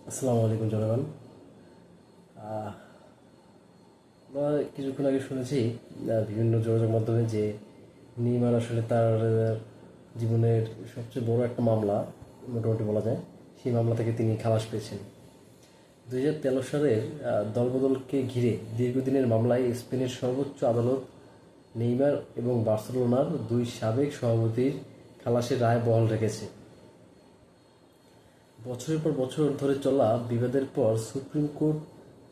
আসসালামু আলাইকুম জনগণ। আমরা কিছুক্ষণ আগে শুনেছি বিভিন্ন যোগাযোগ মাধ্যমে যে নেইমার আসলে তার জীবনের সবচেয়ে বড় একটা মামলা মোটামুটি বলা যায়, সেই মামলা থেকে তিনি খালাস পেয়েছেন। 2013 সালের দলবদলকে ঘিরে দীর্ঘদিনের মামলায় স্পেনের সর্বোচ্চ আদালত নেইমার এবং বার্সেলোনার দুই সাবেক সভাপতির খালাসের রায় বহাল রেখেছে। বছরের পর বছর ধরে চলা বিবাদের পর supreme court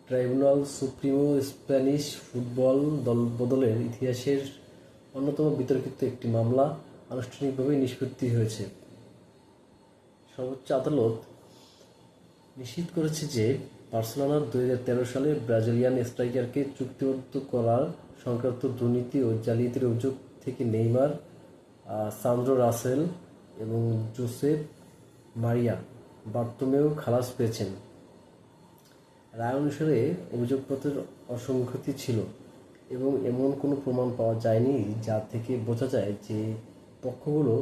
tribunal supremo Spanish football দলবদলের ইতিহাসের অন্যতম বিতর্কিত একটি মামলা আনুষ্ঠানিকভাবে নিষ্পত্তি হয়েছে। সর্বোচ্চ আদালত নিশ্চিত করেছে যে বার্সেলোনার 2013 সালে ব্রাজিলিয়ান স্ট্রাইকারকে চুক্তিবদ্ধ করার সংক্রান্ত দুর্নীতি ও জালিয়াতির অভিযোগ থেকে নেইমার, সান্দ্রো রাসেল এবং জোসেপ মারিয়া বার্তোমেও খালাস পেয়েছেন। রায় অনুসারে অভিযোগপত্রের অসঙ্গতি ছিল এবং এমন কোনো প্রমাণ পাওয়া যায়নি যা থেকে বোঝা যায় যে পক্ষগুলো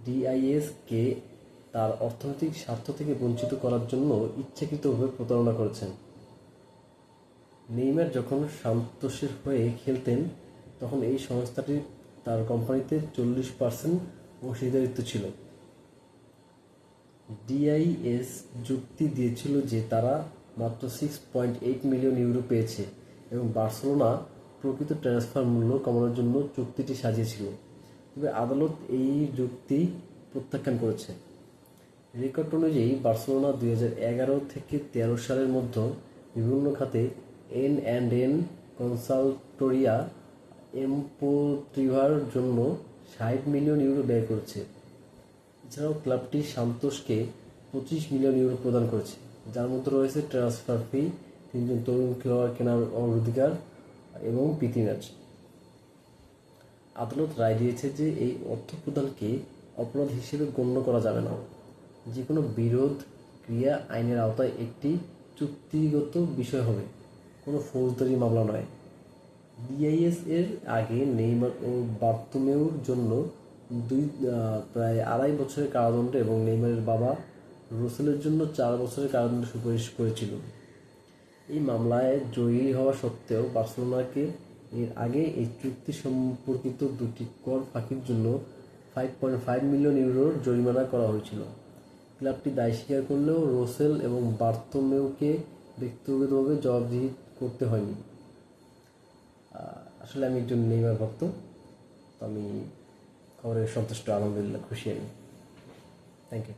ডিআইএসকে তার অর্থনৈতিক স্বার্থ থেকে বঞ্চিত করার জন্য ইচ্ছাকৃতভাবে প্রতারণা করেছেন। নেইমার যখন সান্তোসের হয়ে খেলতেন তখন এই সংস্থাটির তার কোম্পানিতে 40% অংশীদারিত্ব ছিল। ডিআইএস যুক্তি দিয়েছিল যে তারা মাত্র 6.8 মিলিয়ন ইউরো পেয়েছে এবং বার্সেলোনা প্রকৃত ট্রান্সফার মূল্য কমানোর জন্য চুক্তিটি সাজিয়েছিল, তবে আদালত এই যুক্তি প্রত্যাখ্যান করেছে। রেকর্ড অনুযায়ী বার্সেলোনা 2011 থেকে 13 সালের মধ্যে বিভিন্ন খাতে এন কনসালটোরিয়া এমপোট্রিভার জন্য 60 মিলিয়ন ইউরো ব্যয় করেছে। এছাড়াও ক্লাবটি সান্তোসকে 25 মিলিয়ন ইউরো প্রদান করেছে, যার মধ্যে রয়েছে ট্রান্সফার ফি, 3জন তরুণ খেলোয়াড় কেনার অধিকার এবং প্রীতি ম্যাচ। আদালত রায় দিয়েছে যে এই অর্থ প্রদানকে অপরাধ হিসেবে গণ্য করা যাবে না। যে কোনো বিরোধ ক্রিয়া আইনের আওতায় একটি চুক্তিগত বিষয় হবে, কোনো ফৌজদারি মামলা নয়। ডিআইএস এর আগে নেইমার ও বার্তোমেউর জন্য প্রায় 2.5 বছরের কারাদণ্ড এবং নেইমারের বাবা রোসেলের জন্য 4 বছরের কারাদণ্ডের সুপারিশ করেছিল। এই মামলায় জয়ী হওয়া সত্ত্বেও বার্সেলোনাকে এর আগে এই চুক্তি সম্পর্কিত দুটি কর ফাঁকির জন্য 5.5 মিলিয়ন ইউরোর জরিমানা করা হয়েছিল। ক্লাবটি দায় স্বীকার করলেও রোসেল এবং বার্তোমেউকে ব্যক্তিগতভাবে জবাবদিহি করতে হয়নি। আসলে আমি একজন নেইমার ভক্ত, তো আমি খবরে সন্তুষ্ট, আলহামদুলিল্লাহ খুশি আমি। Thank you.